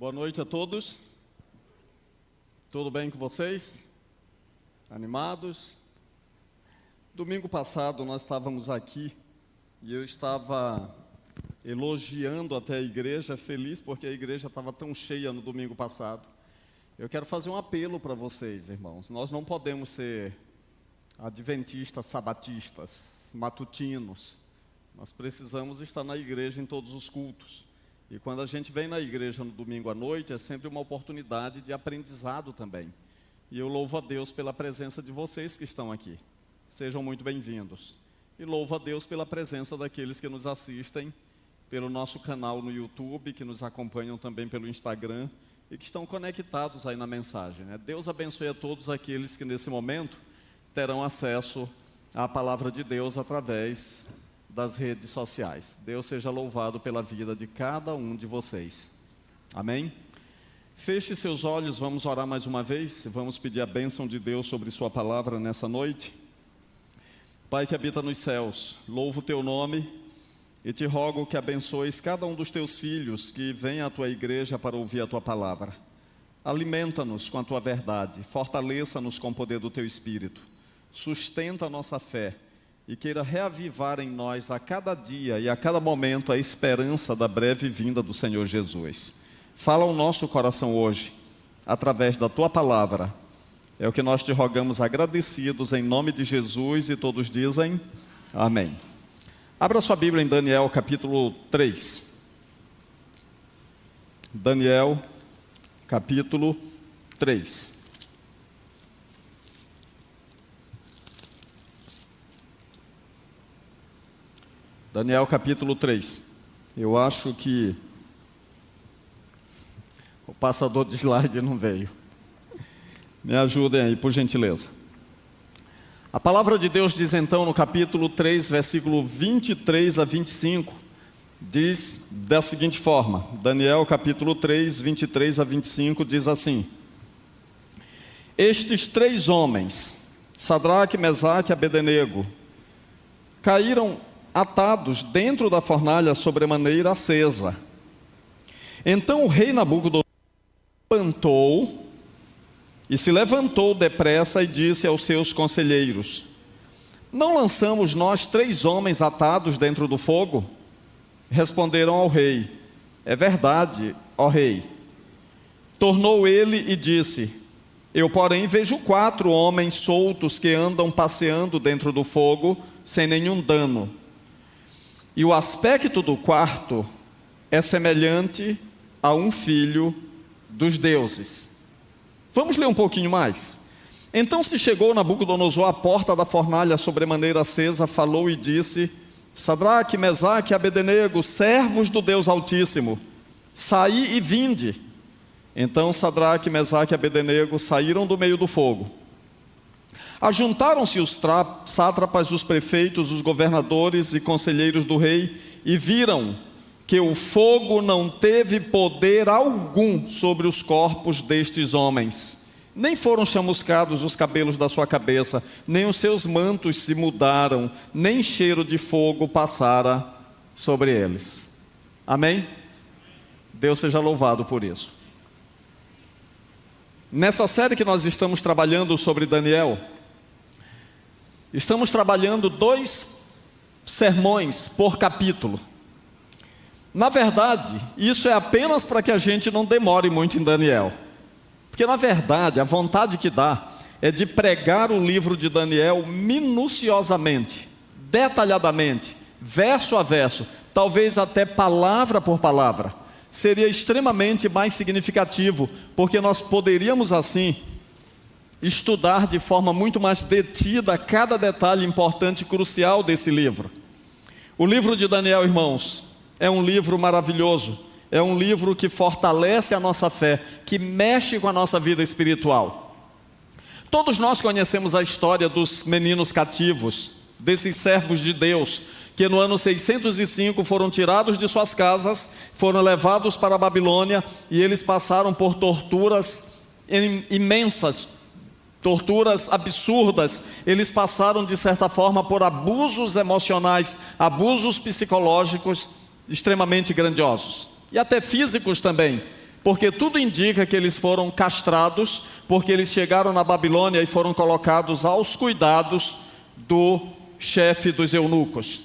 Boa noite a todos. Tudo bem com vocês? Animados? Domingo passado nós estávamos aqui e eu estava elogiando até a igreja, feliz porque a igreja estava tão cheia no domingo passado. Eu quero fazer um apelo para vocês, irmãos. Nós não podemos ser adventistas, sabatistas, matutinos. Nós precisamos estar na igreja em todos os cultos. E quando a gente vem na igreja no domingo à noite, é sempre uma oportunidade de aprendizado também. E eu louvo a Deus pela presença de vocês que estão aqui. Sejam muito bem-vindos. E louvo a Deus pela presença daqueles que nos assistem pelo nosso canal no YouTube, que nos acompanham também pelo Instagram e que estão conectados aí na mensagem, né? Deus abençoe a todos aqueles que nesse momento terão acesso à palavra de Deus através das redes sociais. Deus seja louvado pela vida de cada um de vocês. Amém? Feche seus olhos, vamos orar mais uma vez, vamos pedir a bênção de Deus sobre sua palavra nessa noite. Pai que habita nos céus, louvo o teu nome e te rogo que abençoes cada um dos teus filhos que vem à tua igreja para ouvir a tua palavra. Alimenta-nos com a tua verdade, fortaleça-nos com o poder do teu Espírito, sustenta a nossa fé e queira reavivar em nós a cada dia e a cada momento a esperança da breve vinda do Senhor Jesus. Fala ao nosso coração hoje, através da tua palavra. É o que nós te rogamos agradecidos em nome de Jesus, e todos dizem amém. Abra sua Bíblia em Daniel capítulo 3. Daniel capítulo 3. Daniel capítulo 3. Eu acho que o passador de slide não veio. Me ajudem aí, por gentileza. A palavra de Deus diz então no capítulo 3, versículo 23 a 25, diz da seguinte forma. Daniel capítulo 3, 23 a 25 diz assim: Estes três homens, Sadraque, Mesaque e Abednego, caíram atados dentro da fornalha sobremaneira acesa. Então o rei Nabucodonosor espantou e se levantou depressa e disse aos seus conselheiros: Não lançamos nós três homens atados dentro do fogo? Responderam ao rei: É verdade, ó rei. Tornou ele e disse: Eu, porém, vejo 4 homens soltos que andam passeando dentro do fogo sem nenhum dano. E o aspecto do quarto é semelhante a um filho dos deuses. Vamos ler um pouquinho mais. Então se chegou Nabucodonosor à porta da fornalha sobremaneira acesa, falou e disse: Sadraque, Mesaque e Abednego, servos do Deus Altíssimo, saí e vinde. Então Sadraque, Mesaque e Abednego saíram do meio do fogo. Ajuntaram-se os sátrapas, os prefeitos, os governadores e conselheiros do rei e viram que o fogo não teve poder algum sobre os corpos destes homens. Nem foram chamuscados os cabelos da sua cabeça, nem os seus mantos se mudaram, nem cheiro de fogo passara sobre eles. Amém? Deus seja louvado por isso. Nessa série que nós estamos trabalhando sobre Daniel, estamos trabalhando 2 sermões por capítulo. Na verdade, isso é apenas para que a gente não demore muito em Daniel. Porque na verdade, a vontade que dá é de pregar o livro de Daniel minuciosamente, detalhadamente, verso a verso, talvez até palavra por palavra. Seria extremamente mais significativo, porque nós poderíamos assim estudar de forma muito mais detida cada detalhe importante e crucial desse livro. O livro de Daniel, irmãos, é um livro maravilhoso, é um livro que fortalece a nossa fé, que mexe com a nossa vida espiritual. Todos nós conhecemos a história dos meninos cativos, desses servos de Deus, que no ano 605 foram tirados de suas casas, foram levados para a Babilônia e eles passaram por torturas imensas, torturas absurdas. Eles passaram de certa forma por abusos emocionais, abusos psicológicos extremamente grandiosos e até físicos também, Porque tudo indica que eles foram castrados, porque eles chegaram na Babilônia e foram colocados aos cuidados do chefe dos eunucos.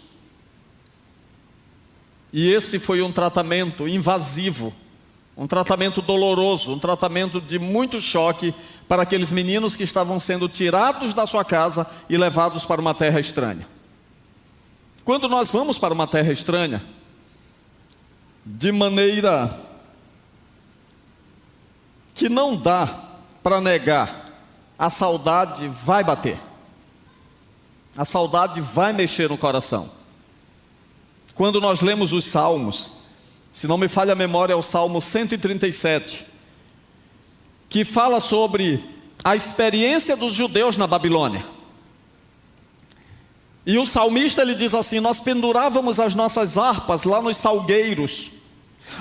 E esse foi um tratamento invasivo, um tratamento doloroso, um tratamento de muito choque para aqueles meninos que estavam sendo tirados da sua casa e levados para uma terra estranha. Quando nós vamos para uma terra estranha, de maneira que não dá para negar, a saudade vai bater. A saudade vai mexer no coração. Quando nós lemos os Salmos, se não me falha a memória, é o Salmo 137, que fala sobre a experiência dos judeus na Babilônia. E o salmista, ele diz assim: nós pendurávamos as nossas harpas lá nos salgueiros.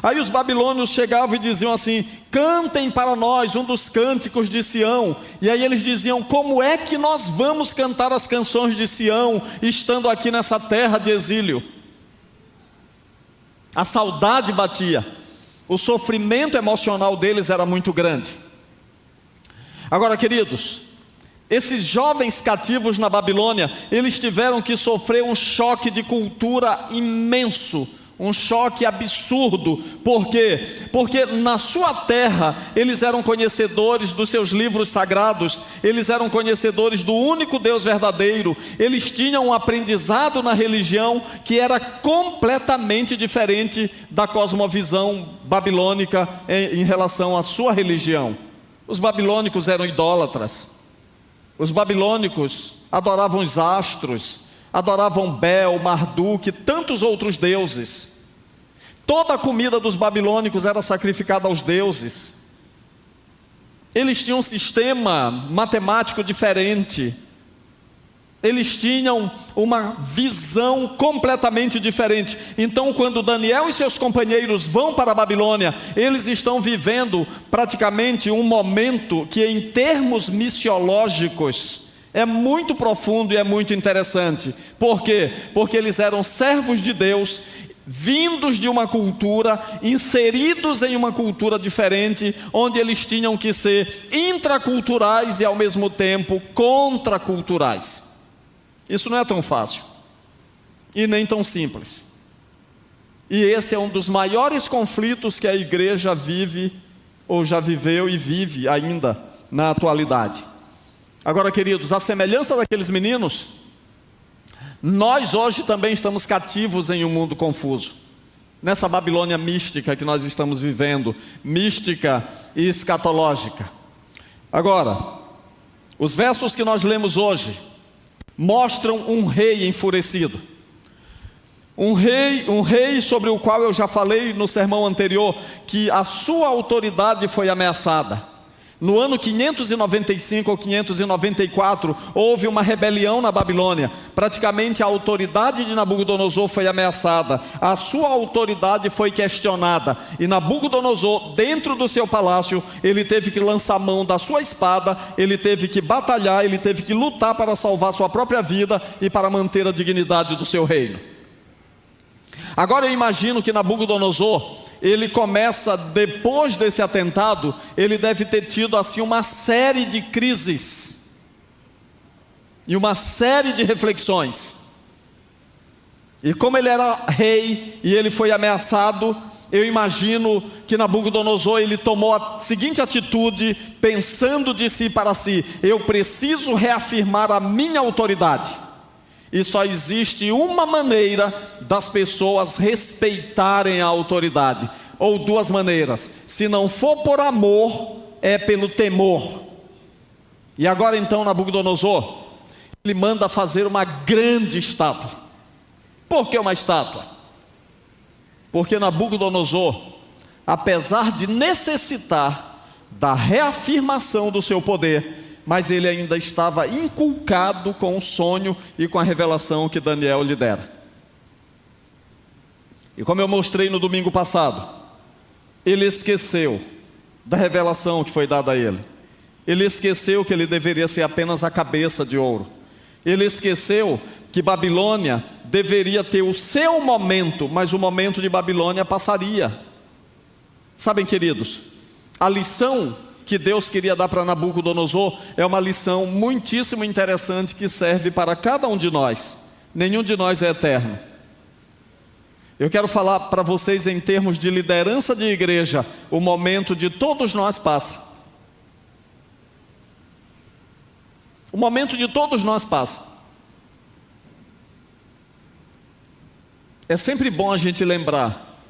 Aí os babilônios chegavam e diziam assim: cantem para nós um dos cânticos de Sião. E aí eles diziam: como é que nós vamos cantar as canções de Sião, estando aqui nessa terra de exílio? A saudade batia, o sofrimento emocional deles era muito grande. Agora, queridos, esses jovens cativos na Babilônia, eles tiveram que sofrer um choque de cultura imenso, um choque absurdo. Por quê? Porque na sua terra eles eram conhecedores dos seus livros sagrados, eles eram conhecedores do único Deus verdadeiro, eles tinham um aprendizado na religião que era completamente diferente da cosmovisão babilônica em relação à sua religião. Os babilônicos eram idólatras, os babilônicos adoravam os astros, adoravam Bel, Marduk, tantos outros deuses. Toda a comida dos babilônicos era sacrificada aos deuses. Eles tinham um sistema matemático diferente. Eles tinham uma visão completamente diferente. Então, quando Daniel e seus companheiros vão para a Babilônia, eles estão vivendo praticamente um momento que, em termos missiológicos, é muito profundo e é muito interessante. Por quê? Porque eles eram servos de Deus, vindos de uma cultura, inseridos em uma cultura diferente, onde eles tinham que ser intraculturais e ao mesmo tempo contraculturais. Isso não é tão fácil e nem tão simples. E esse é um dos maiores conflitos que a igreja vive, ou já viveu e vive ainda na atualidade. Agora, queridos, à semelhança daqueles meninos, nós hoje também estamos cativos em um mundo confuso. Nessa Babilônia mística que nós estamos vivendo, mística e escatológica. Agora, os versos que nós lemos hoje mostram um rei enfurecido. Um rei sobre o qual eu já falei no sermão anterior, que a sua autoridade foi ameaçada. No ano 595 ou 594, houve uma rebelião na Babilônia. Praticamente a autoridade de Nabucodonosor foi ameaçada, a sua autoridade foi questionada. E Nabucodonosor, dentro do seu palácio, ele teve que lançar mão da sua espada, ele teve que batalhar, ele teve que lutar para salvar sua própria vida e para manter a dignidade do seu reino. Agora eu imagino que Nabucodonosor, ele começa, depois desse atentado, ele deve ter tido assim uma série de crises e uma série de reflexões. E como ele era rei e ele foi ameaçado, eu imagino que Nabucodonosor, ele tomou a seguinte atitude, pensando de si para si: eu preciso reafirmar a minha autoridade. E só existe uma maneira das pessoas respeitarem a autoridade, ou duas maneiras: se não for por amor, é pelo temor. E agora então Nabucodonosor, ele manda fazer uma grande estátua. Por que uma estátua? Porque Nabucodonosor, apesar de necessitar da reafirmação do seu poder, mas ele ainda estava inculcado com o sonho e com a revelação que Daniel lhe dera. E como eu mostrei no domingo passado, ele esqueceu da revelação que foi dada a ele. Ele esqueceu que ele deveria ser apenas a cabeça de ouro. Ele esqueceu que Babilônia deveria ter o seu momento, mas o momento de Babilônia passaria. Sabem, queridos, a lição que Deus queria dar para Nabucodonosor é uma lição muitíssimo interessante que serve para cada um de nós. Nenhum de nós é eterno. Eu quero falar para vocês em termos de liderança de igreja, o momento de todos nós passa. O momento de todos nós passa. É sempre bom a gente lembrar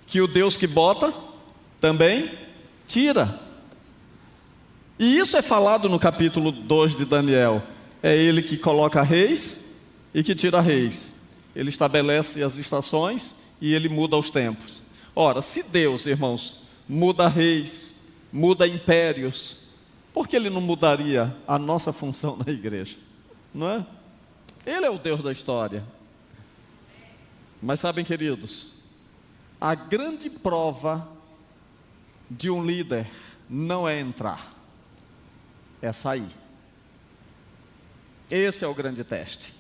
que o Deus que bota, também tira. E isso é falado no capítulo 2 de Daniel. É Ele que coloca reis e que tira reis. Ele estabelece as estações e Ele muda os tempos. Ora, se Deus, irmãos, muda reis, muda impérios, por que Ele não mudaria a nossa função na igreja? Não é? Ele é o Deus da história. Mas sabem, queridos, a grande prova de um líder não é entrar, é sair. Esse é o grande teste.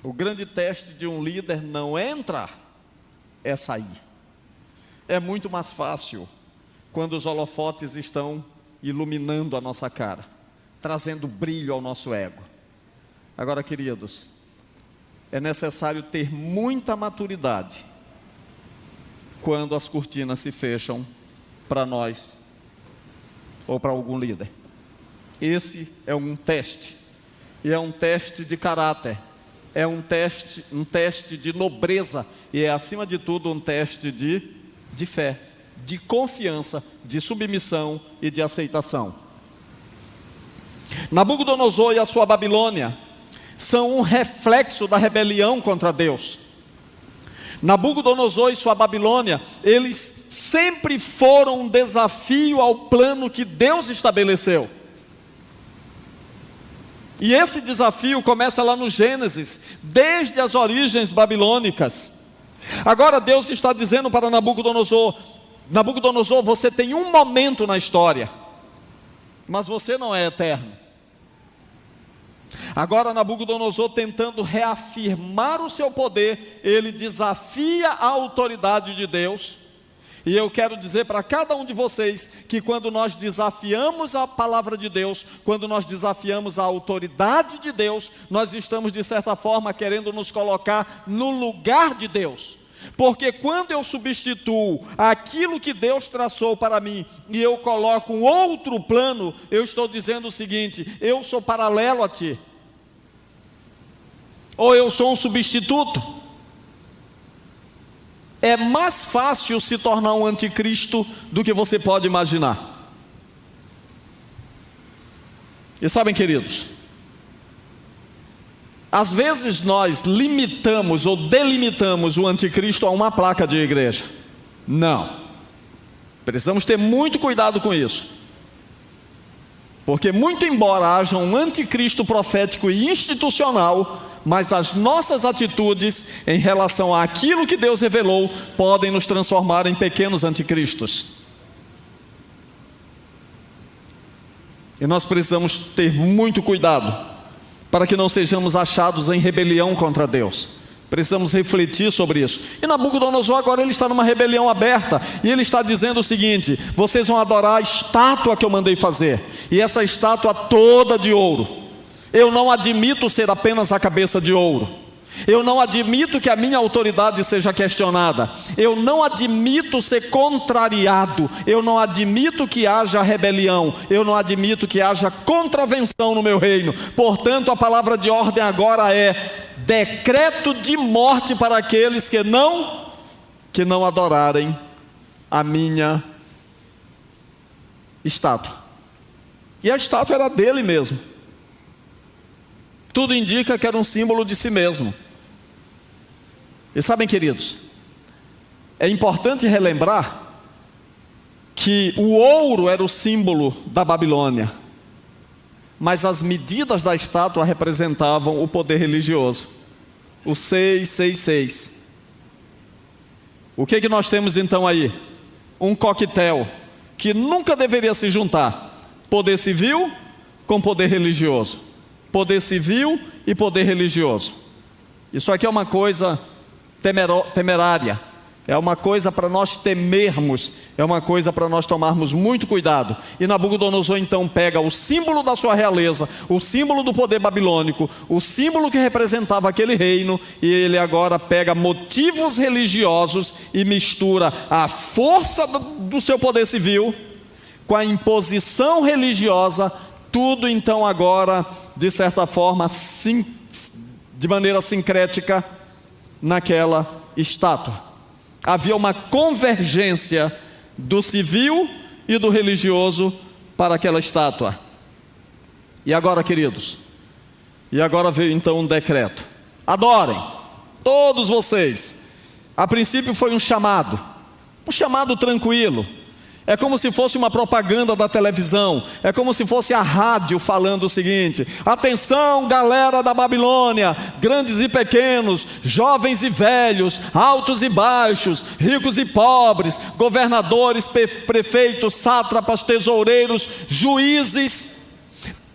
O grande teste de um líder não é entrar, é sair. É muito mais fácil quando os holofotes estão iluminando a nossa cara, trazendo brilho ao nosso ego. Agora, queridos, é necessário ter muita maturidade quando as cortinas se fecham para nós ou para algum líder. Esse é um teste, e é um teste de caráter, é um teste de nobreza, e é acima de tudo um teste de fé, de confiança, de submissão e de aceitação. Nabucodonosor e a sua Babilônia são um reflexo da rebelião contra Deus. Nabucodonosor e sua Babilônia, eles sempre foram um desafio ao plano que Deus estabeleceu. E esse desafio começa lá no Gênesis, desde as origens babilônicas. Agora Deus está dizendo para Nabucodonosor: Nabucodonosor, você tem um momento na história, mas você não é eterno. Agora Nabucodonosor, tentando reafirmar o seu poder, ele desafia a autoridade de Deus. E eu quero dizer para cada um de vocês que quando nós desafiamos a palavra de Deus, quando nós desafiamos a autoridade de Deus, nós estamos de certa forma querendo nos colocar no lugar de Deus. Porque quando eu substituo aquilo que Deus traçou para mim e eu coloco um outro plano, eu estou dizendo o seguinte: eu sou paralelo a ti, ou eu sou um substituto. É mais fácil se tornar um anticristo do que você pode imaginar. E sabem, queridos, às vezes nós limitamos ou delimitamos o anticristo a uma placa de igreja. Não. Precisamos ter muito cuidado com isso. Porque muito embora haja um anticristo profético e institucional, mas as nossas atitudes em relação àquilo que Deus revelou podem nos transformar em pequenos anticristos. E nós precisamos ter muito cuidado para que não sejamos achados em rebelião contra Deus. Precisamos refletir sobre isso. E Nabucodonosor agora ele está numa rebelião aberta, e ele está dizendo o seguinte: vocês vão adorar a estátua que eu mandei fazer, e essa estátua toda de ouro. Eu não admito ser apenas a cabeça de ouro. Eu não admito que a minha autoridade seja questionada. Eu não admito ser contrariado. Eu não admito que haja rebelião. Eu não admito que haja contravenção no meu reino. Portanto, a palavra de ordem agora é: decreto de morte para aqueles que não adorarem a minha estátua. E a estátua era dele mesmo. Tudo indica que era um símbolo de si mesmo. E sabem, queridos, é importante relembrar que o ouro era o símbolo da Babilônia, mas as medidas da estátua representavam o poder religioso. O 666. O que nós temos então aí? Um coquetel que nunca deveria se juntar: poder civil com poder religioso. Poder civil e poder religioso. Isso aqui é uma coisa temerária. É uma coisa para nós temermos, é uma coisa para nós tomarmos muito cuidado. E Nabucodonosor então pega o símbolo da sua realeza, o símbolo do poder babilônico, o símbolo que representava aquele reino, e ele agora pega motivos religiosos e mistura a força do seu poder civil com a imposição religiosa, tudo então agora, de certa forma, de maneira sincrética, naquela estátua. Havia uma convergência do civil e do religioso para aquela estátua. E agora, queridos, veio então um decreto: adorem, todos vocês. A princípio foi um chamado tranquilo. É como se fosse uma propaganda da televisão, é como se fosse a rádio falando o seguinte: atenção, galera da Babilônia, grandes e pequenos, jovens e velhos, altos e baixos, ricos e pobres, governadores, prefeitos, sátrapas, tesoureiros, juízes.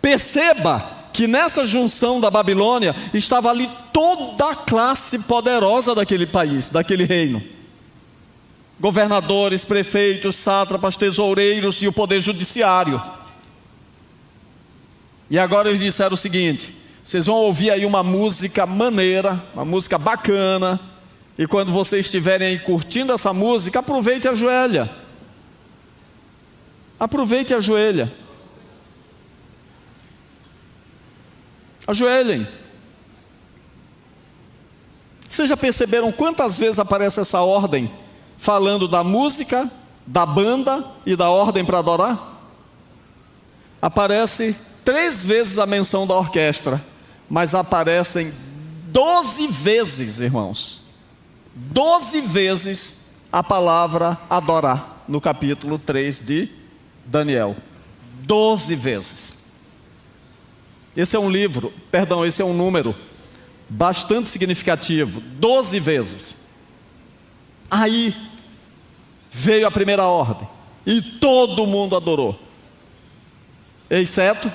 Perceba que nessa junção da Babilônia estava ali toda a classe poderosa daquele país, daquele reino. Governadores, prefeitos, sátrapas, tesoureiros e o poder judiciário. E agora eles disseram o seguinte: vocês vão ouvir aí uma música maneira, uma música bacana, e quando vocês estiverem aí curtindo essa música, aproveite e ajoelha. Aproveite e ajoelha. Ajoelhem. Vocês já perceberam quantas vezes aparece essa ordem falando da música, da banda e da ordem para adorar? Aparece 3 vezes a menção da orquestra, mas aparecem 12 vezes, irmãos, 12 vezes a palavra adorar, no capítulo 3 de Daniel. 12 vezes. Esse é um número bastante significativo. 12 vezes. Aí veio a primeira ordem e todo mundo adorou, exceto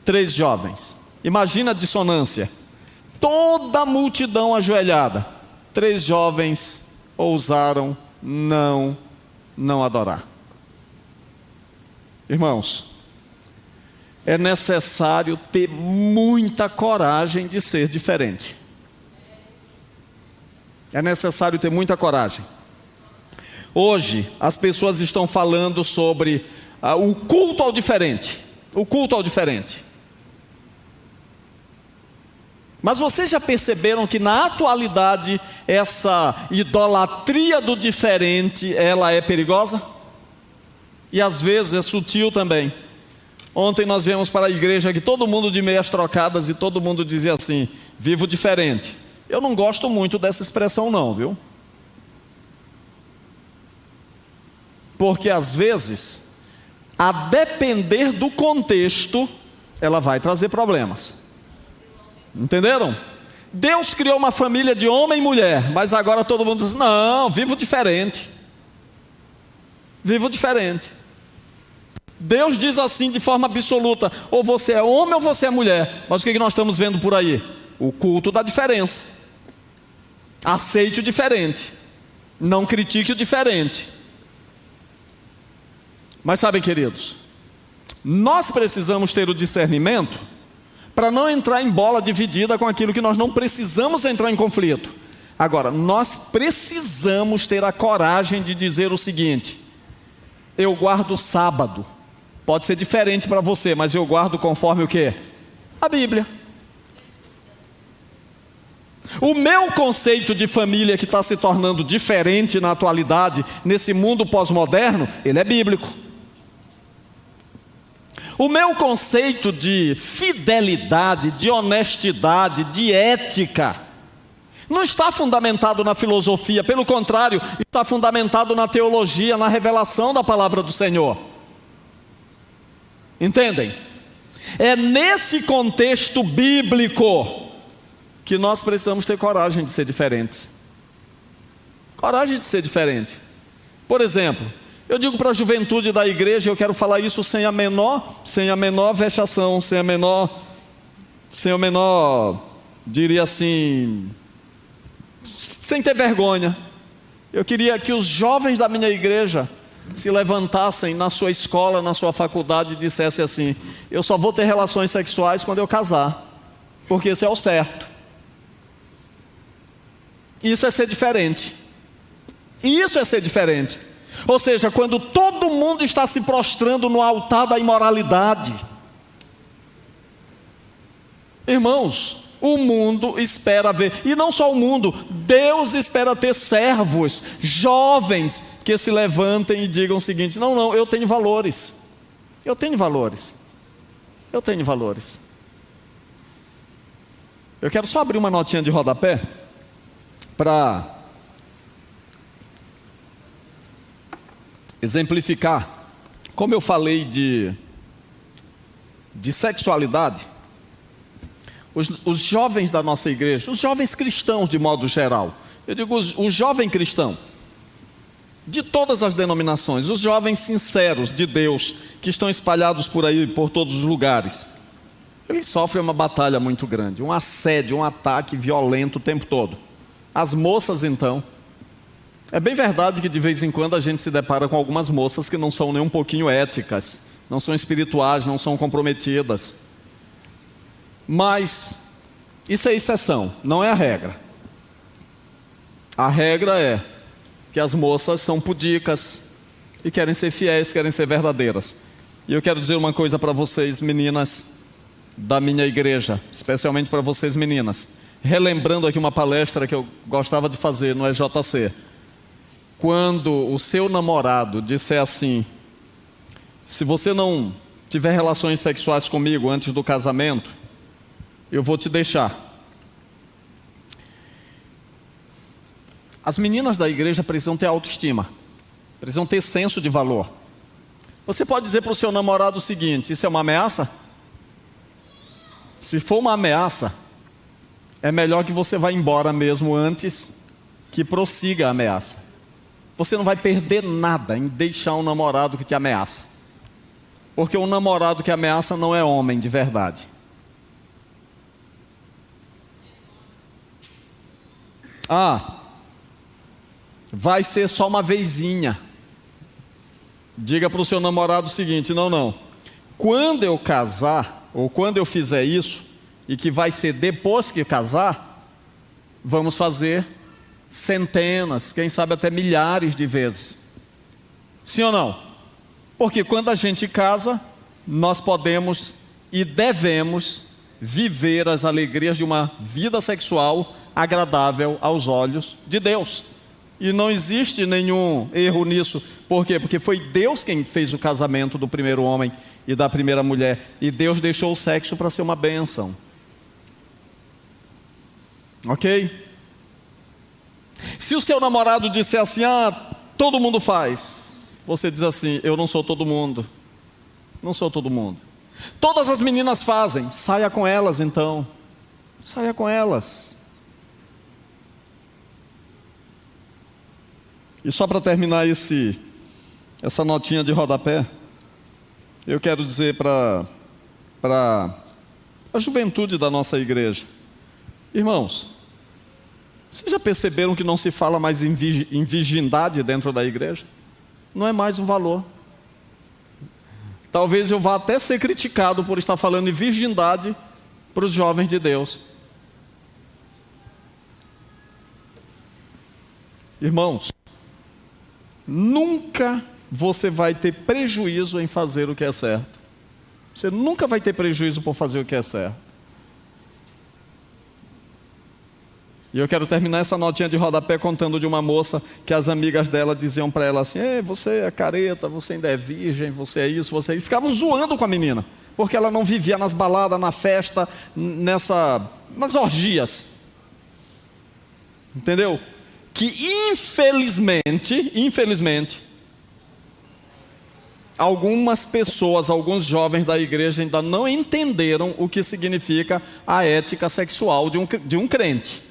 3 jovens. Imagina a dissonância: toda a multidão ajoelhada, 3 jovens ousaram não adorar. Irmãos, é necessário ter muita coragem de ser diferente. É necessário ter muita coragem. Hoje, as pessoas estão falando sobre o culto ao diferente. O culto ao diferente. Mas vocês já perceberam que na atualidade, essa idolatria do diferente, ela é perigosa? E às vezes é sutil também. Ontem nós viemos para a igreja que todo mundo de meias trocadas e todo mundo dizia assim: vivo diferente. Eu não gosto muito dessa expressão não, viu? Porque às vezes, a depender do contexto, ela vai trazer problemas. Entenderam? Deus criou uma família de homem e mulher, mas agora todo mundo diz: não, vivo diferente. Vivo diferente. Deus diz assim de forma absoluta: ou você é homem ou você é mulher. Mas o que nós estamos vendo por aí? O culto da diferença. Aceite o diferente, não critique o diferente. Mas sabem, queridos, nós precisamos ter o discernimento para não entrar em bola dividida com aquilo que nós não precisamos entrar em conflito. Agora, nós precisamos ter a coragem de dizer o seguinte: eu guardo o sábado. Pode ser diferente para você, mas eu guardo conforme o quê? A Bíblia. O meu conceito de família, que está se tornando diferente na atualidade, nesse mundo pós-moderno, ele é bíblico. O meu conceito de fidelidade, de honestidade, de ética, não está fundamentado na filosofia, pelo contrário, está fundamentado na teologia, na revelação da palavra do Senhor. Entendem? É nesse contexto bíblico que nós precisamos ter coragem de ser diferentes. Coragem de ser diferente. Por exemplo, eu digo para a juventude da igreja, eu quero falar isso sem a menor vexação, sem o menor, diria assim, sem ter vergonha. Eu queria que os jovens da minha igreja se levantassem na sua escola, na sua faculdade e dissessem assim: eu só vou ter relações sexuais quando eu casar, porque esse é o certo. Isso é ser diferente. Isso é ser diferente. Ou seja, quando todo mundo está se prostrando no altar da imoralidade, irmãos, o mundo espera ver, e não só o mundo, Deus espera ter servos, jovens, que se levantem e digam o seguinte: não, eu tenho valores, eu tenho valores, eu tenho valores. Eu quero só abrir uma notinha de rodapé, para exemplificar, como eu falei de sexualidade. Os jovens da nossa igreja, os jovens cristãos de modo geral, eu digo o jovem cristão, de todas as denominações, os jovens sinceros de Deus, que estão espalhados por aí, por todos os lugares, eles sofrem uma batalha muito grande, um assédio, um ataque violento o tempo todo. As moças então, é bem verdade que de vez em quando a gente se depara com algumas moças que não são nem um pouquinho éticas, não são espirituais, não são comprometidas. Mas isso é exceção, não é a regra. A regra é que as moças são pudicas e querem ser fiéis, querem ser verdadeiras. E eu quero dizer uma coisa para vocês, meninas da minha igreja, especialmente para vocês meninas, relembrando aqui uma palestra que eu gostava de fazer no EJC. Quando o seu namorado disser assim: se você não tiver relações sexuais comigo antes do casamento, eu vou te deixar. As meninas da igreja precisam ter autoestima, precisam ter senso de valor. Você pode dizer para o seu namorado o seguinte: isso é uma ameaça? Se for uma ameaça, é melhor que você vá embora mesmo antes que prossiga a ameaça. Você não vai perder nada em deixar um namorado que te ameaça, porque um namorado que ameaça não é homem de verdade. Vai ser só uma vezinha. Diga para o seu namorado o seguinte: não, quando eu casar, ou quando eu fizer isso, e que vai ser depois que casar, vamos fazer centenas, quem sabe até milhares de vezes. Sim ou não? Porque quando a gente casa, nós podemos e devemos viver as alegrias de uma vida sexual agradável aos olhos de Deus. E não existe nenhum erro nisso. Por quê? Porque foi Deus quem fez o casamento do primeiro homem e da primeira mulher. E Deus deixou o sexo para ser uma bênção. Ok? Se o seu namorado disser assim: todo mundo faz, você diz assim: eu não sou todo mundo. Não sou todo mundo. Todas as meninas fazem, saia com elas então. Saia com elas. E só para terminar essa notinha de rodapé, eu quero dizer para a juventude da nossa igreja: irmãos, vocês já perceberam que não se fala mais em virgindade dentro da igreja? Não é mais um valor. Talvez eu vá até ser criticado por estar falando em virgindade para os jovens de Deus. Irmãos, nunca você vai ter prejuízo em fazer o que é certo. Você nunca vai ter prejuízo por fazer o que é certo. E eu quero terminar essa notinha de rodapé contando de uma moça que as amigas dela diziam para ela assim: você é careta, você ainda é virgem, você é isso, você é isso. Ficavam zoando com a menina, porque ela não vivia nas baladas, na festa, nas orgias. Entendeu? Que infelizmente, algumas pessoas, alguns jovens da igreja ainda não entenderam o que significa a ética sexual de um crente.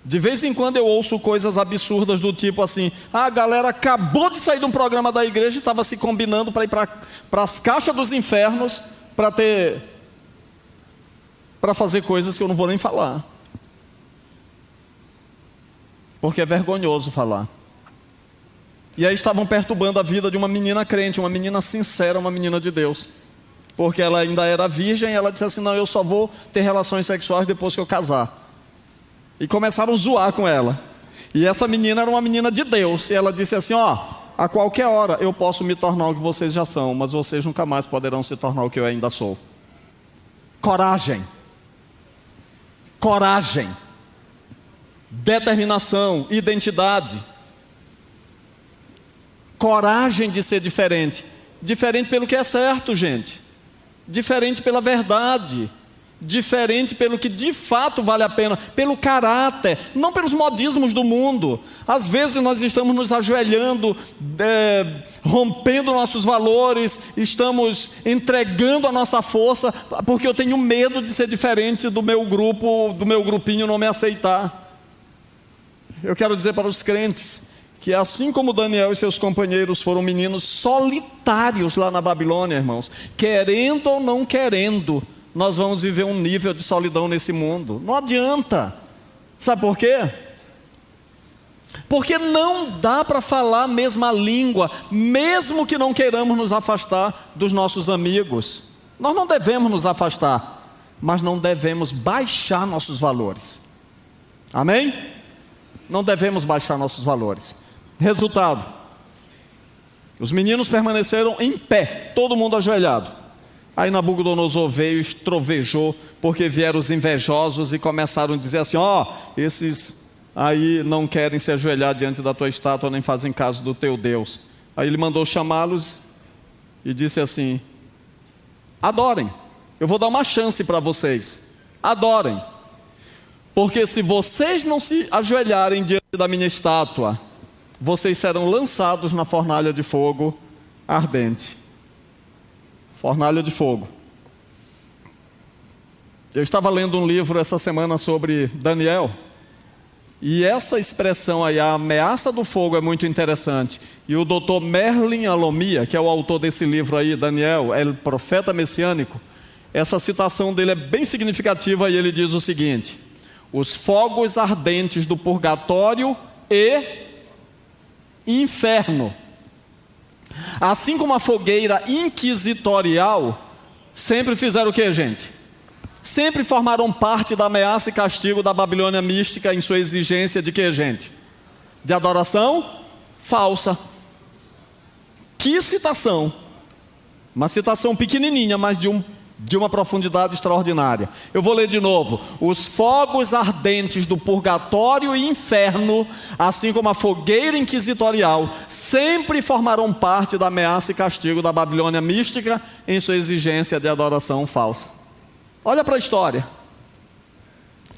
De vez em quando eu ouço coisas absurdas do tipo assim: a galera acabou de sair de um programa da igreja e estava se combinando para ir para as caixas dos infernos para fazer coisas que eu não vou nem falar. porque é vergonhoso falar. E aí estavam perturbando a vida de uma menina crente, uma menina sincera, uma menina de Deus. Porque ela ainda era virgem e ela disse assim, não, eu só vou ter relações sexuais depois que eu casar. E começaram a zoar com ela. E essa menina era uma menina de Deus. E ela disse assim, a qualquer hora eu posso me tornar o que vocês já são, mas vocês nunca mais poderão se tornar o que eu ainda sou. Coragem. Coragem. Determinação, identidade. Coragem de ser diferente. Diferente pelo que é certo, gente. Diferente pela verdade. Diferente pelo que de fato vale a pena, pelo caráter, não pelos modismos do mundo. Às vezes nós estamos nos ajoelhando, rompendo nossos valores, estamos entregando a nossa força, porque eu tenho medo de ser diferente do meu grupo, do meu grupinho não me aceitar. Eu quero dizer para os crentes, que assim como Daniel e seus companheiros foram meninos solitários lá na Babilônia, irmãos, querendo ou não querendo, nós vamos viver um nível de solidão nesse mundo. Não adianta. Sabe por quê? Porque não dá para falar a mesma língua, mesmo que não queiramos nos afastar dos nossos amigos. Nós não devemos nos afastar, mas não devemos baixar nossos valores. Amém? Não devemos baixar nossos valores. Resultado: os meninos permaneceram em pé, todo mundo ajoelhado. Aí Nabucodonosor veio e trovejou, porque vieram os invejosos e começaram a dizer assim, esses aí não querem se ajoelhar diante da tua estátua, nem fazem caso do teu Deus. Aí ele mandou chamá-los e disse assim, adorem, eu vou dar uma chance para vocês, adorem, porque se vocês não se ajoelharem diante da minha estátua, vocês serão lançados na fornalha de fogo ardente. Fornalha de fogo. Eu estava lendo um livro essa semana sobre Daniel, e essa expressão aí, a ameaça do fogo, é muito interessante. E o Dr. Merlin Alomia, que é o autor desse livro aí, Daniel, é o profeta messiânico, essa citação dele é bem significativa e ele diz o seguinte: os fogos ardentes do purgatório e inferno, assim como a fogueira inquisitorial, sempre fizeram o que, gente? Sempre formaram parte da ameaça e castigo da Babilônia mística em sua exigência de que, gente? De adoração falsa. Que citação! Uma citação pequenininha, mas de uma profundidade extraordinária. Eu vou ler de novo. Os fogos ardentes do purgatório e inferno, assim como a fogueira inquisitorial, sempre formarão parte da ameaça e castigo da Babilônia mística em sua exigência de adoração falsa. Olha para a história.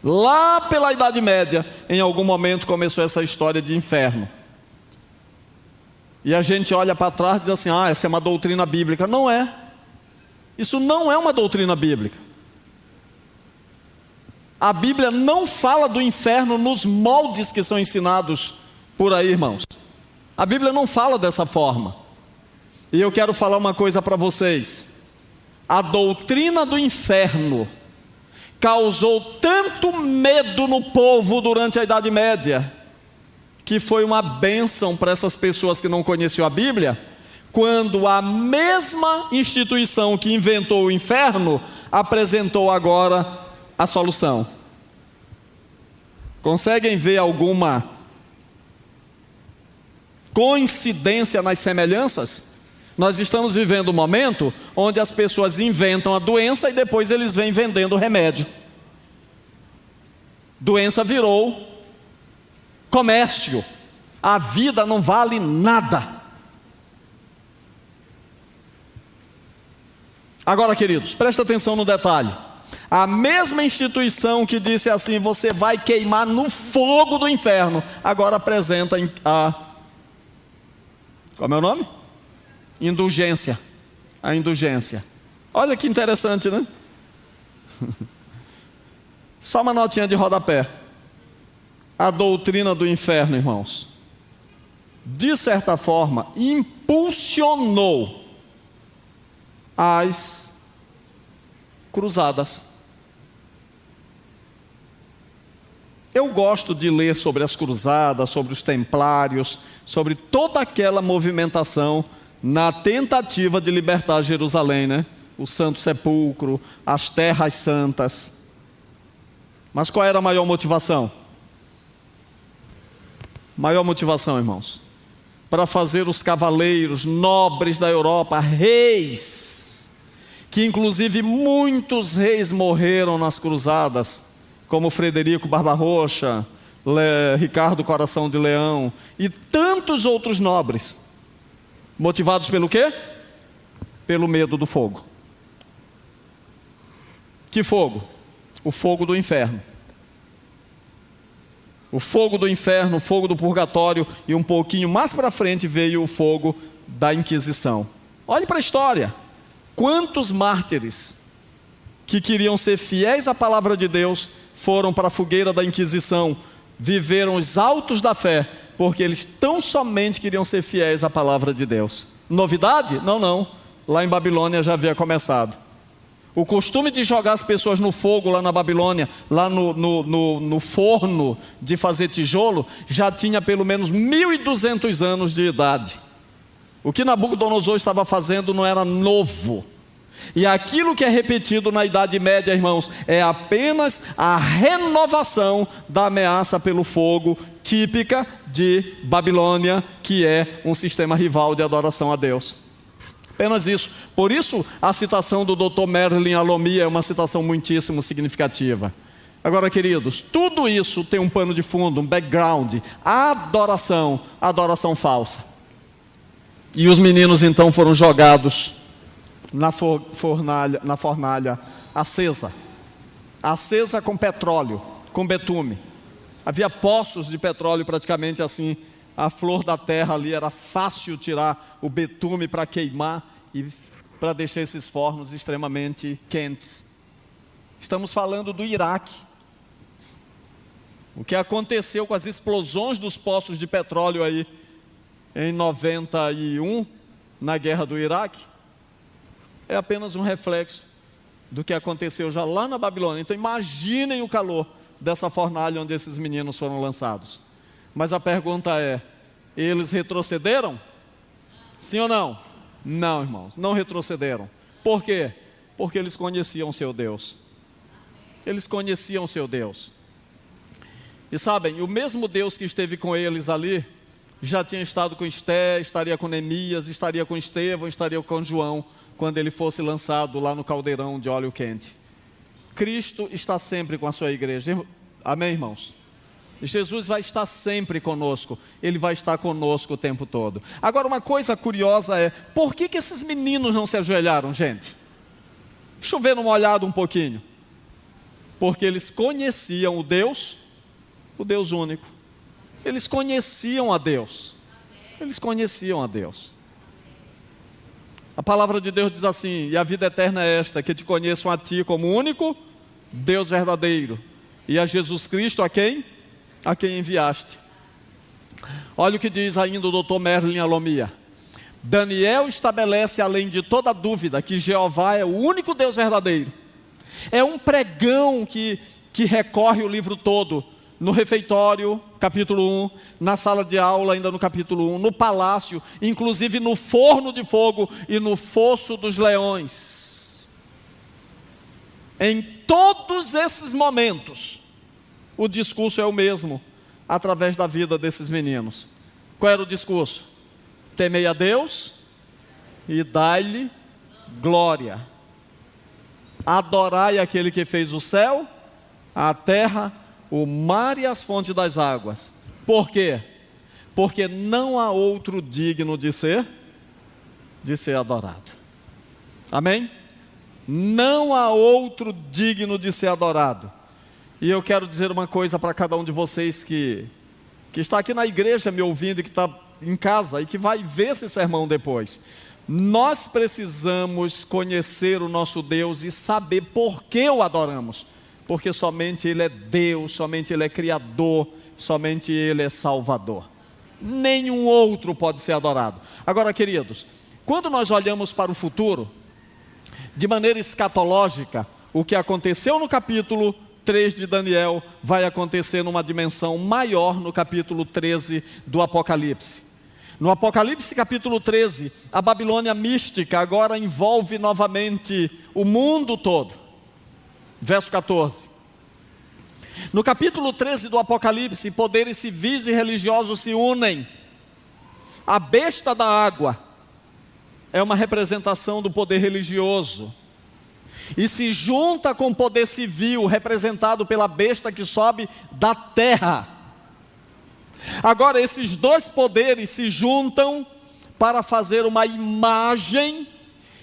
Lá pela Idade Média, em algum momento começou essa história de inferno. E a gente olha para trás e diz assim, essa é uma doutrina bíblica. Não é. Isso não é uma doutrina bíblica. A Bíblia não fala do inferno nos moldes que são ensinados por aí, irmãos. A Bíblia não fala dessa forma. E eu quero falar uma coisa para vocês. A doutrina do inferno causou tanto medo no povo durante a Idade Média, que foi uma bênção para essas pessoas que não conheciam a Bíblia, quando a mesma instituição que inventou o inferno apresentou agora a solução. Conseguem ver alguma coincidência nas semelhanças? Nós estamos vivendo um momento onde as pessoas inventam a doença e depois eles vêm vendendo o remédio. Doença virou comércio. A vida não vale nada. Agora, queridos, presta atenção no detalhe. A mesma instituição que disse assim, você vai queimar no fogo do inferno, agora apresenta como é o nome? Indulgência. A indulgência. Olha que interessante, né? Só uma notinha de rodapé. A doutrina do inferno, irmãos, de certa forma, impulsionou as cruzadas. Eu gosto de ler sobre as cruzadas, sobre os templários, sobre toda aquela movimentação na tentativa de libertar Jerusalém, né? O Santo Sepulcro, as terras santas. Mas qual era a maior motivação? Maior motivação, irmãos, para fazer os cavaleiros nobres da Europa, reis, que inclusive muitos reis morreram nas cruzadas, como Frederico Barbarroxa, Ricardo Coração de Leão e tantos outros nobres, motivados pelo quê? Pelo medo do fogo. Que fogo? O fogo do inferno. O fogo do inferno, o fogo do purgatório, e um pouquinho mais para frente veio o fogo da Inquisição. Olhe para a história. Quantos mártires que queriam ser fiéis à palavra de Deus foram para a fogueira da Inquisição, viveram os altos da fé, porque eles tão somente queriam ser fiéis à palavra de Deus. Novidade? Não, não. Lá em Babilônia já havia começado. O costume de jogar as pessoas no fogo lá na Babilônia, lá no forno de fazer tijolo, já tinha pelo menos 1.200 anos de idade. O que Nabucodonosor estava fazendo não era novo. E aquilo que é repetido na Idade Média, irmãos, é apenas a renovação da ameaça pelo fogo, típica de Babilônia, que é um sistema rival de adoração a Deus. Apenas isso. Por isso, a citação do Dr. Merlin Alomia é uma citação muitíssimo significativa. Agora, queridos, tudo isso tem um pano de fundo, um background, adoração falsa. E os meninos então foram jogados na fornalha acesa com petróleo, com betume. Havia poços de petróleo praticamente assim, a flor da terra ali, era fácil tirar o betume para queimar e para deixar esses fornos extremamente quentes. Estamos falando do Iraque. O que aconteceu com as explosões dos poços de petróleo aí em 91, na guerra do Iraque, é apenas um reflexo do que aconteceu já lá na Babilônia. Então imaginem o calor dessa fornalha onde esses meninos foram lançados. Mas a pergunta é, eles retrocederam? Sim ou não? Não, irmãos, não retrocederam. Por quê? Porque eles conheciam seu Deus. Eles conheciam seu Deus. E sabem, o mesmo Deus que esteve com eles ali, já tinha estado com Esté, estaria com Neemias, estaria com Estevão, estaria com João, quando ele fosse lançado lá no caldeirão de óleo quente. Cristo está sempre com a sua igreja. Amém, irmãos? Jesus vai estar sempre conosco. Ele vai estar conosco o tempo todo. Agora, uma coisa curiosa é, por que esses meninos não se ajoelharam, gente? Deixa eu ver numa olhada um pouquinho. Porque eles conheciam o Deus único. Eles conheciam a Deus. Eles conheciam a Deus. A palavra de Deus diz assim: e a vida eterna é esta, que te conheçam a ti como único Deus verdadeiro, e a Jesus Cristo a quem enviaste. Olha o que diz ainda o Dr. Merlin Alomia. Daniel estabelece, além de toda dúvida, que Jeová é o único Deus verdadeiro. É um pregão que recorre o livro todo, no refeitório, capítulo 1, na sala de aula, ainda no capítulo 1, no palácio, inclusive no forno de fogo e no fosso dos leões. Em todos esses momentos, o discurso é o mesmo, através da vida desses meninos. Qual era o discurso? Temei a Deus e dai-lhe glória. Adorai aquele que fez o céu, a terra, o mar e as fontes das águas. Por quê? Porque não há outro digno de ser adorado. Amém? Não há outro digno de ser adorado. E eu quero dizer uma coisa para cada um de vocês que está aqui na igreja me ouvindo e que está em casa e que vai ver esse sermão depois. Nós precisamos conhecer o nosso Deus e saber por que o adoramos. Porque somente Ele é Deus, somente Ele é Criador, somente Ele é Salvador. Nenhum outro pode ser adorado. Agora, queridos, quando nós olhamos para o futuro, de maneira escatológica, o que aconteceu no capítulo 3 de Daniel vai acontecer numa dimensão maior no capítulo 13 do Apocalipse. No Apocalipse capítulo 13, a Babilônia mística agora envolve novamente o mundo todo. Verso 14. No capítulo 13 do Apocalipse, poderes civis e religiosos se unem. A besta da água é uma representação do poder religioso e se junta com o poder civil representado pela besta que sobe da terra. Agora esses dois poderes se juntam para fazer uma imagem,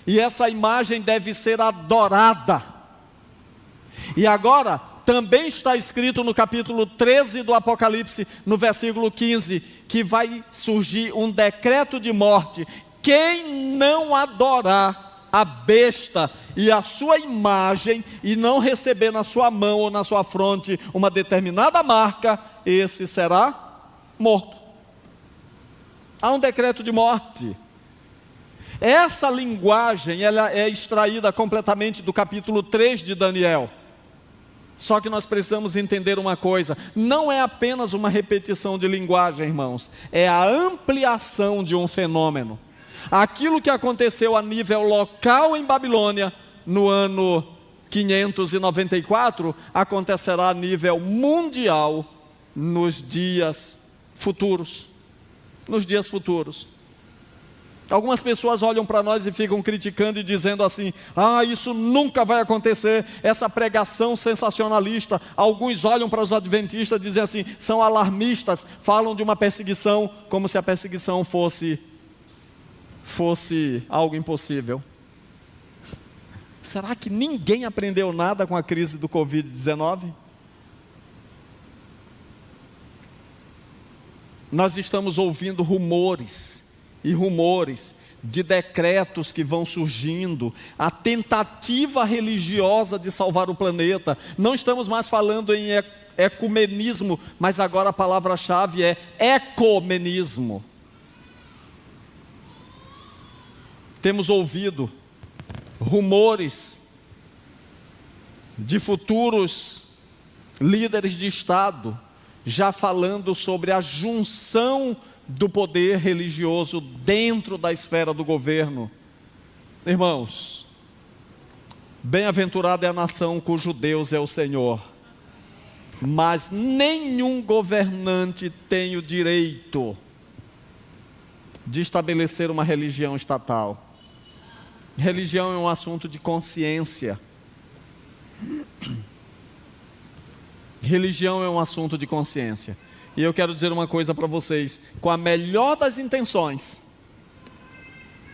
e essa imagem deve ser adorada. E agora também está escrito no capítulo 13 do Apocalipse, no versículo 15, que vai surgir um decreto de morte. Quem não adorar a besta e a sua imagem, e não receber na sua mão ou na sua fronte uma determinada marca, esse será morto. Há um decreto de morte. Essa linguagem, ela é extraída completamente do capítulo 3 de Daniel. Só que nós precisamos entender uma coisa: não é apenas uma repetição de linguagem, irmãos, é a ampliação de um fenômeno. Aquilo que aconteceu a nível local em Babilônia, no ano 594, acontecerá a nível mundial nos dias futuros. Nos dias futuros. Algumas pessoas olham para nós e ficam criticando e dizendo assim: isso nunca vai acontecer, essa pregação sensacionalista. Alguns olham para os adventistas e dizem assim, são alarmistas, falam de uma perseguição, como se a perseguição fosse algo impossível. Será que ninguém aprendeu nada com a crise do Covid-19? Nós estamos ouvindo rumores e rumores de decretos que vão surgindo, a tentativa religiosa de salvar o planeta. Não estamos mais falando em ecumenismo, mas agora a palavra-chave é ecumenismo. Temos ouvido rumores de futuros líderes de Estado já falando sobre a junção do poder religioso dentro da esfera do governo. Irmãos, bem-aventurada é a nação cujo Deus é o Senhor, mas nenhum governante tem o direito de estabelecer uma religião estatal. Religião é um assunto de consciência. Religião é um assunto de consciência. E eu quero dizer uma coisa para vocês, com a melhor das intenções,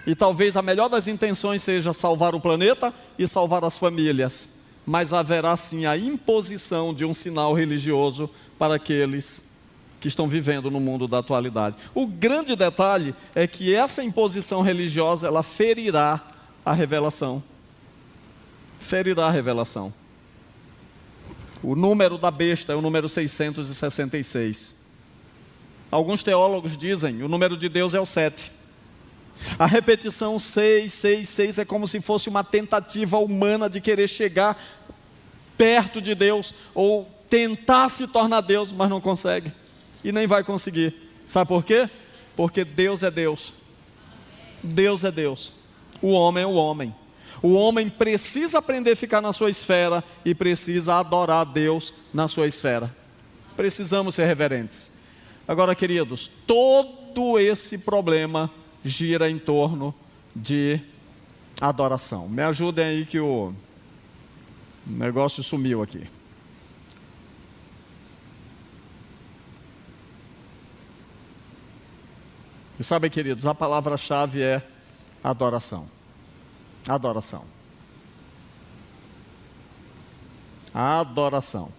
e talvez a melhor das intenções seja salvar o planeta e salvar as famílias, mas haverá sim a imposição de um sinal religioso para aqueles que estão vivendo no mundo da atualidade. O grande detalhe é que essa imposição religiosa, ela ferirá a revelação. Ferirá a revelação. O número da besta é o número 666. Alguns teólogos dizem, o número de Deus é o 7. A repetição 666 é como se fosse uma tentativa humana de querer chegar perto de Deus, ou tentar se tornar Deus, mas não consegue. E nem vai conseguir. Sabe por quê? Porque Deus é Deus. Deus é Deus. O homem é o homem. O homem precisa aprender a ficar na sua esfera e precisa adorar a Deus na sua esfera. Precisamos ser reverentes. Agora, queridos, todo esse problema gira em torno de adoração. Me ajudem aí que o negócio sumiu aqui. E sabe, queridos, a palavra-chave é adoração. Adoração. Adoração.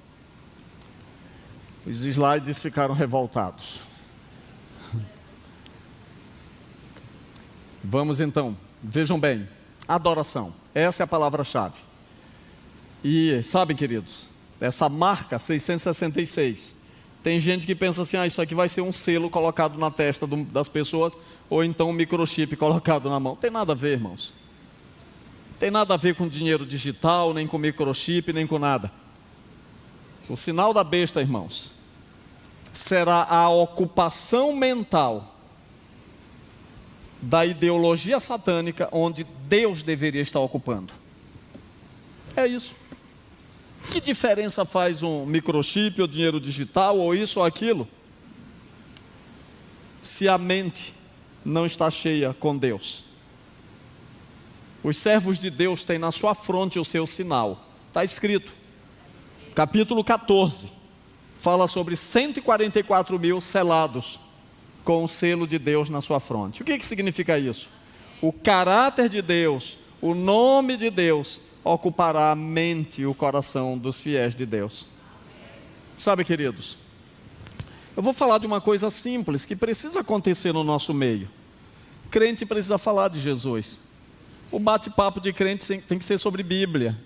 Os slides ficaram revoltados. Vamos então, vejam bem, adoração, essa é a palavra-chave. E sabem, queridos, essa marca 666, tem gente que pensa assim, isso aqui vai ser um selo colocado na testa das pessoas, ou então um microchip colocado na mão. Tem nada a ver, irmãos. Tem nada a ver com dinheiro digital, nem com microchip, nem com nada. O sinal da besta, irmãos, será a ocupação mental da ideologia satânica onde Deus deveria estar ocupando. É isso. Que diferença faz um microchip ou dinheiro digital ou isso ou aquilo, se a mente não está cheia com Deus? Os servos de Deus têm na sua fronte o seu sinal. Está escrito, capítulo 14, fala sobre 144 mil selados com o selo de Deus na sua fronte. O que significa isso? O caráter de Deus, o nome de Deus, ocupará a mente e o coração dos fiéis de Deus. Sabe, queridos, eu vou falar de uma coisa simples que precisa acontecer no nosso meio. Crente precisa falar de Jesus. O bate-papo de crente tem que ser sobre Bíblia.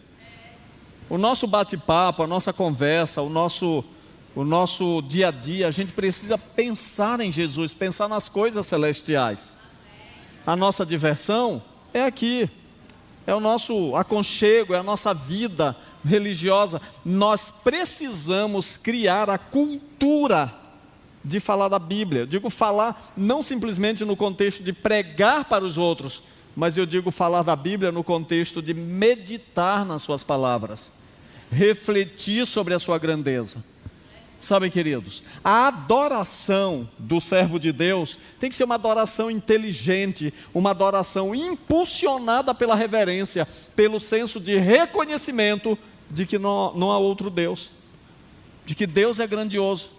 O nosso bate-papo, a nossa conversa, o nosso dia a dia, a gente precisa pensar em Jesus, pensar nas coisas celestiais. A nossa diversão é aqui, é o nosso aconchego, é a nossa vida religiosa. Nós precisamos criar a cultura de falar da Bíblia. Eu digo falar não simplesmente no contexto de pregar para os outros, mas eu digo falar da Bíblia no contexto de meditar nas suas palavras, refletir sobre a sua grandeza. Sabem, queridos, a adoração do servo de Deus tem que ser uma adoração inteligente, uma adoração impulsionada pela reverência, pelo senso de reconhecimento de que não há outro Deus, de que Deus é grandioso.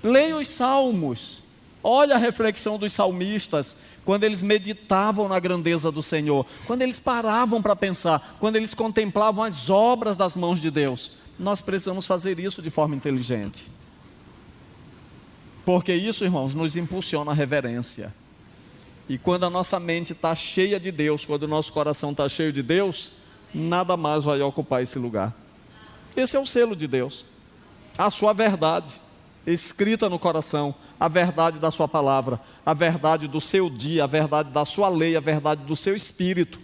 Leia os salmos, olha a reflexão dos salmistas, quando eles meditavam na grandeza do Senhor, quando eles paravam para pensar, quando eles contemplavam as obras das mãos de Deus. Nós precisamos fazer isso de forma inteligente, porque isso, irmãos, nos impulsiona a reverência. E quando a nossa mente está cheia de Deus, quando o nosso coração está cheio de Deus, nada mais vai ocupar esse lugar. Esse é o selo de Deus, a sua verdade escrita no coração, a verdade da sua palavra, a verdade do seu dia, a verdade da sua lei, a verdade do seu espírito.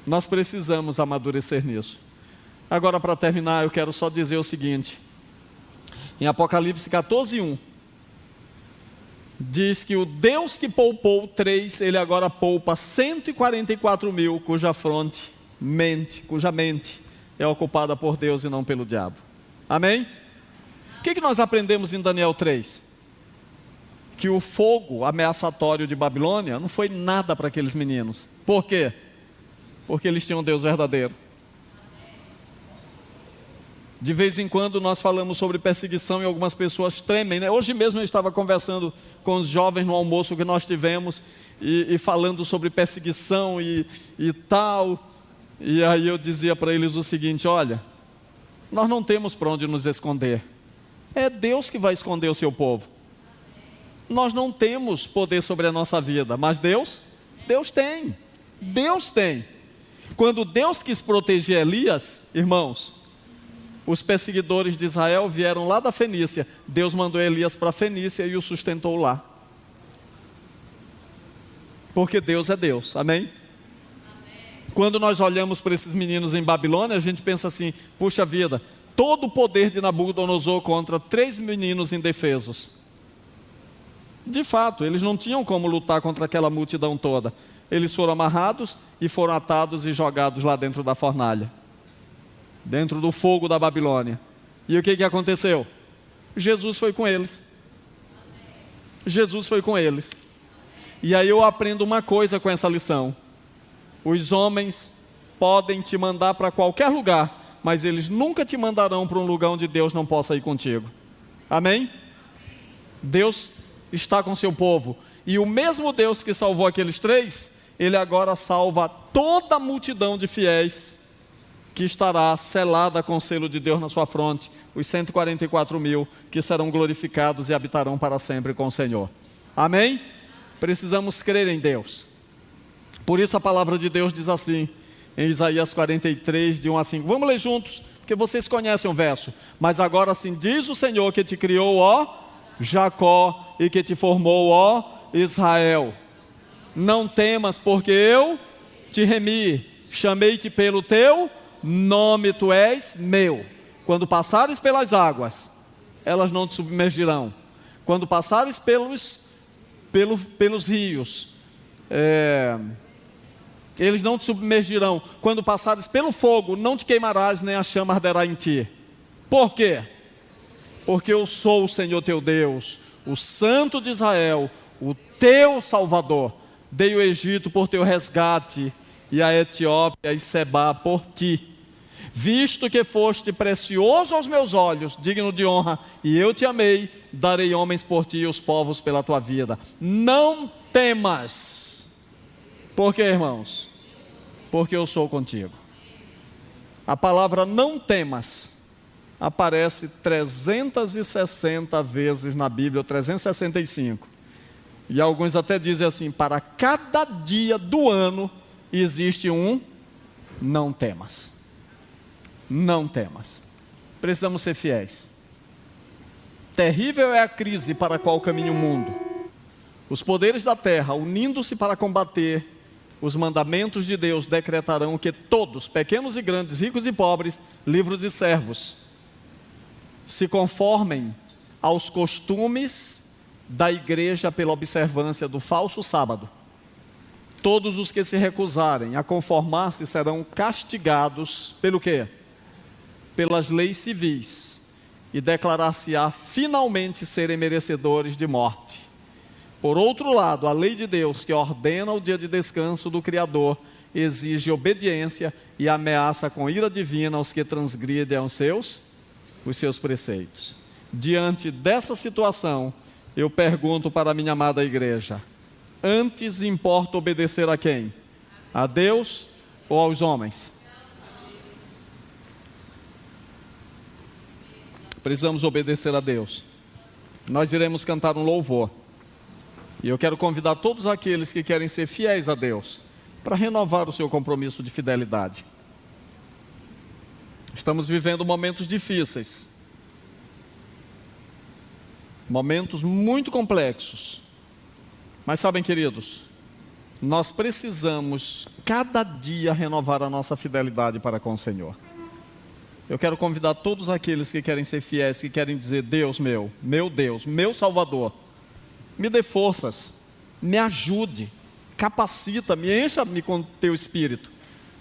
Nós precisamos amadurecer nisso. Agora, para terminar, eu quero só dizer o seguinte: em Apocalipse 14:1, diz que o Deus que poupou 3, Ele agora poupa 144 mil, cuja mente é ocupada por Deus e não pelo diabo. Amém? O que nós aprendemos em Daniel 3? Que o fogo ameaçatório de Babilônia não foi nada para aqueles meninos. Por quê? Porque eles tinham um Deus verdadeiro. De vez em quando nós falamos sobre perseguição e algumas pessoas tremem, né? Hoje mesmo eu estava conversando com os jovens no almoço que nós tivemos e falando sobre perseguição e tal. E aí eu dizia para eles o seguinte: olha, nós não temos para onde nos esconder. É Deus que vai esconder o seu povo. Nós não temos poder sobre a nossa vida, mas Deus tem. Deus tem. Quando Deus quis proteger Elias, irmãos, os perseguidores de Israel vieram lá da Fenícia. Deus mandou Elias para a Fenícia e o sustentou lá. Porque Deus é Deus, amém? Quando nós olhamos para esses meninos em Babilônia, a gente pensa assim: puxa vida, todo o poder de Nabucodonosor contra 3 meninos indefesos. De fato, eles não tinham como lutar contra aquela multidão toda. Eles foram amarrados e foram atados e jogados lá dentro da fornalha, dentro do fogo da Babilônia. E o que aconteceu? Jesus foi com eles. Jesus foi com eles. E aí eu aprendo uma coisa com essa lição: os homens podem te mandar para qualquer lugar, mas eles nunca te mandarão para um lugar onde Deus não possa ir contigo. Amém? Deus está com seu povo, e o mesmo Deus que salvou aqueles 3, Ele agora salva toda a multidão de fiéis que estará selada com o selo de Deus na sua fronte, os 144 mil que serão glorificados e habitarão para sempre com o Senhor. Amém? Precisamos crer em Deus. Por isso a palavra de Deus diz assim, em Isaías 43, de 1 a 5. Vamos ler juntos, porque vocês conhecem o verso. Mas agora assim diz o Senhor que te criou, ó Jacó, e que te formou, ó Israel. Não temas, porque eu te remi, chamei-te pelo teu nome tu és meu. Quando passares pelas águas, elas não te submergirão. Quando passares pelos rios, eles não te submergirão. Quando passares pelo fogo, não te queimarás, nem a chama arderá em ti. Por quê? Porque eu sou o Senhor teu Deus, o Santo de Israel, o teu Salvador. Dei o Egito por teu resgate, e a Etiópia e Sebá por ti. Visto que foste precioso aos meus olhos, digno de honra, e eu te amei, darei homens por ti e os povos pela tua vida. Não temas. Por quê, irmãos? Porque eu sou contigo. A palavra não temas aparece 360 vezes na Bíblia, 365. E alguns até dizem assim: para cada dia do ano existe um não temas. Não temas. Precisamos ser fiéis. Terrível é a crise para a qual caminha o mundo. Os poderes da terra, unindo-se para combater os mandamentos de Deus, decretarão que todos, pequenos e grandes, ricos e pobres, livres e servos, se conformem aos costumes da igreja pela observância do falso sábado. Todos os que se recusarem a conformar-se serão castigados pelo quê? Pelas leis civis, e declarar-se-á finalmente serem merecedores de morte. Por outro lado, a lei de Deus, que ordena o dia de descanso do Criador, exige obediência e ameaça com ira divina aos que transgridem os seus preceitos. Diante dessa situação, eu pergunto para a minha amada igreja: antes importa obedecer a quem? A Deus ou aos homens? Precisamos obedecer a Deus. Nós iremos cantar um louvor. E eu quero convidar todos aqueles que querem ser fiéis a Deus para renovar o seu compromisso de fidelidade. Estamos vivendo momentos difíceis. Momentos muito complexos. Mas sabem, queridos, nós precisamos cada dia renovar a nossa fidelidade para com o Senhor. Eu quero convidar todos aqueles que querem ser fiéis, que querem dizer: Deus meu Deus, meu Salvador, me dê forças, me ajude, capacita, me encha-me com teu Espírito.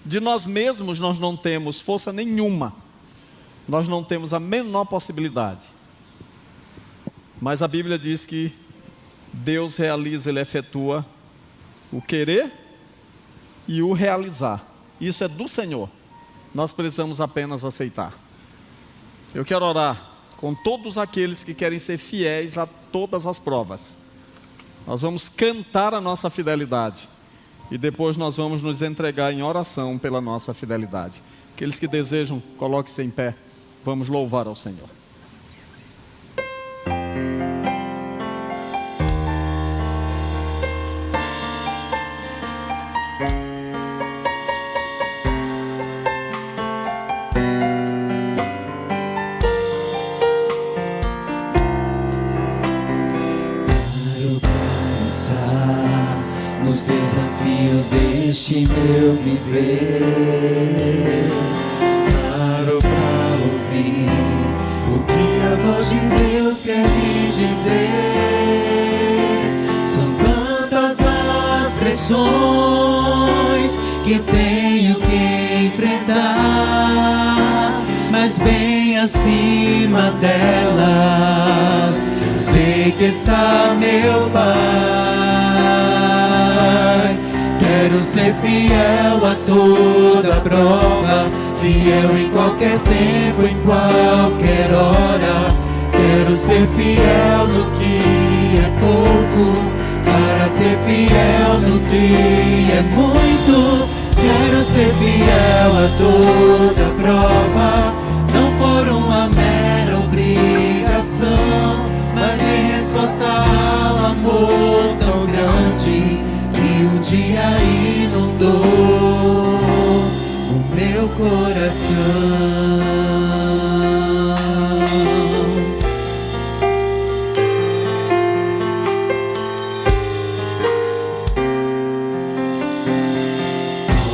De nós mesmos nós não temos força nenhuma, nós não temos a menor possibilidade. Mas a Bíblia diz que Deus realiza, Ele efetua o querer e o realizar. Isso é do Senhor. Nós precisamos apenas aceitar. Eu quero orar com todos aqueles que querem ser fiéis a todas as provas. Nós vamos cantar a nossa fidelidade e depois nós vamos nos entregar em oração pela nossa fidelidade. Aqueles que desejam, coloque-se em pé. Vamos louvar ao Senhor. Nos desafios deste meu viver, paro pra ouvir o que a voz de Deus quer me dizer. São tantas as pressões que tenho que enfrentar, mas bem acima delas sei que está meu Pai. Quero ser fiel a toda prova, fiel em qualquer tempo, em qualquer hora. Quero ser fiel no que é pouco, para ser fiel no que é muito. Quero ser fiel a toda prova, não por uma mera obrigação, mas em resposta ao amor tão grande que um dia inundou o meu coração.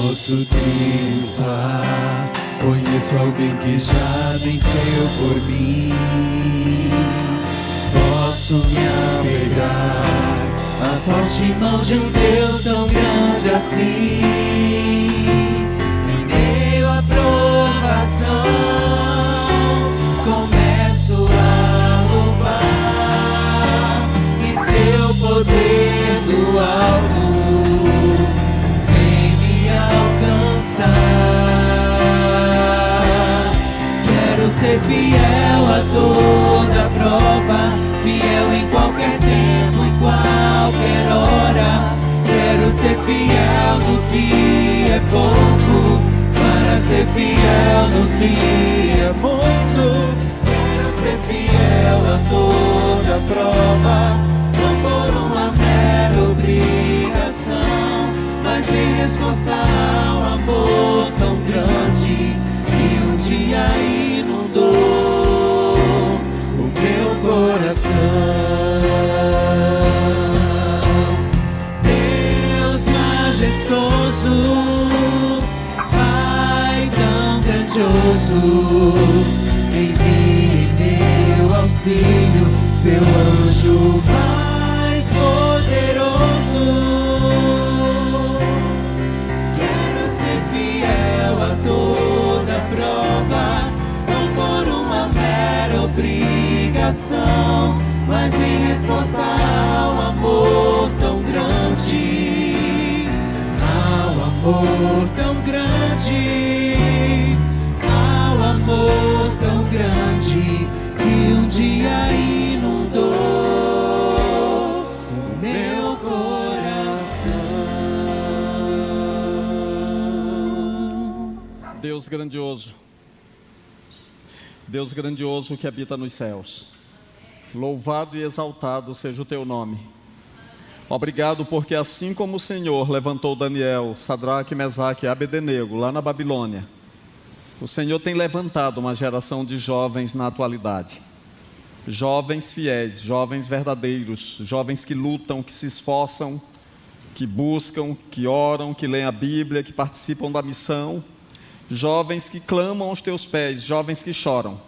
Posso triunfar Sou alguém que já venceu por mim. Posso me apegar à forte mão de um Deus tão grande assim. Em meio à provação, começo a louvar, e seu poder do alto vem me alcançar. Quero ser fiel a toda prova, fiel em qualquer tempo, em qualquer hora. Quero ser fiel no que é pouco, para ser fiel no que é muito. Quero ser fiel a toda prova, não por uma mera obrigação, mas em resposta ao amor tão grande que um dia inundou o meu coração. Deus majestoso, Pai tão grandioso, envie meu auxílio, seu anjo mais poderoso. Quero ser fiel a toda prova, não por uma mera obrigação, mas em resposta ao amor tão grande, ao amor tão grande, ao amor tão grande que um dia inundou o meu coração. Deus grandioso, Deus grandioso que habita nos céus, louvado e exaltado seja o teu nome. Obrigado porque assim como o Senhor levantou Daniel, Sadraque, Mesaque e Abednego lá na Babilônia, o Senhor tem levantado uma geração de jovens na atualidade. Jovens fiéis, jovens verdadeiros, jovens que lutam, que se esforçam, que buscam, que oram, que leem a Bíblia, que participam da missão. Jovens que clamam aos teus pés, jovens que choram.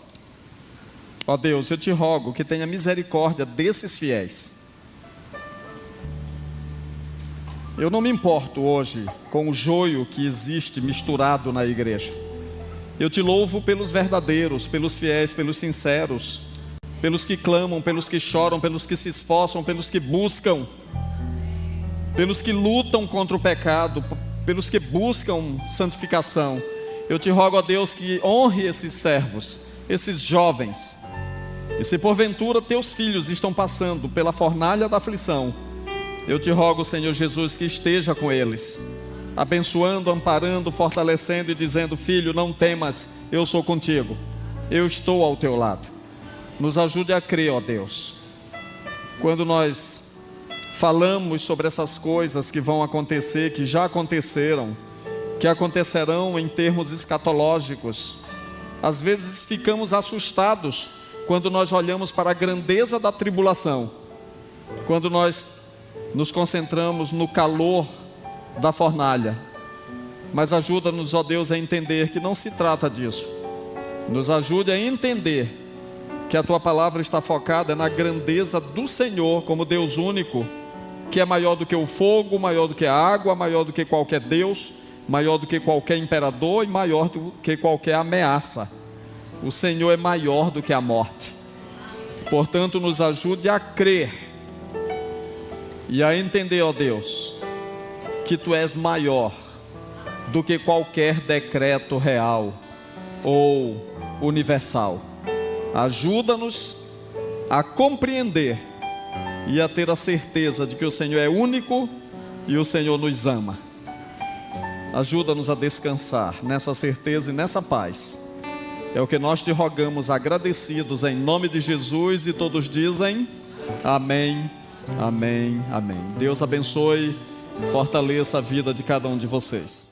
Ó Deus, eu te rogo que tenha misericórdia desses fiéis. Eu não me importo hoje com o joio que existe misturado na igreja. Eu te louvo pelos verdadeiros, pelos fiéis, pelos sinceros, pelos que clamam, pelos que choram, pelos que se esforçam, pelos que buscam, pelos que lutam contra o pecado, pelos que buscam santificação. Eu te rogo, ó Deus, que honre esses servos, esses jovens. E se porventura teus filhos estão passando pela fornalha da aflição, eu te rogo, Senhor Jesus, que esteja com eles, abençoando, amparando, fortalecendo e dizendo: filho, não temas, eu sou contigo, eu estou ao teu lado. Nos ajude a crer, ó Deus. Quando nós falamos sobre essas coisas que vão acontecer, que já aconteceram, que acontecerão em termos escatológicos, às vezes ficamos assustados quando nós olhamos para a grandeza da tribulação, quando nós nos concentramos no calor da fornalha. Mas ajuda-nos, ó Deus, a entender que não se trata disso. Nos ajude a entender que a tua palavra está focada na grandeza do Senhor como Deus único, que é maior do que o fogo, maior do que a água, maior do que qualquer Deus, maior do que qualquer imperador e maior do que qualquer ameaça. O Senhor é maior do que a morte. Portanto, nos ajude a crer e a entender, ó Deus, que tu és maior do que qualquer decreto real ou universal. Ajuda-nos a compreender e a ter a certeza de que o Senhor é único e o Senhor nos ama. Ajuda-nos a descansar nessa certeza e nessa paz. É o que nós te rogamos, agradecidos, em nome de Jesus, e todos dizem amém, amém, amém. Deus abençoe, fortaleça a vida de cada um de vocês.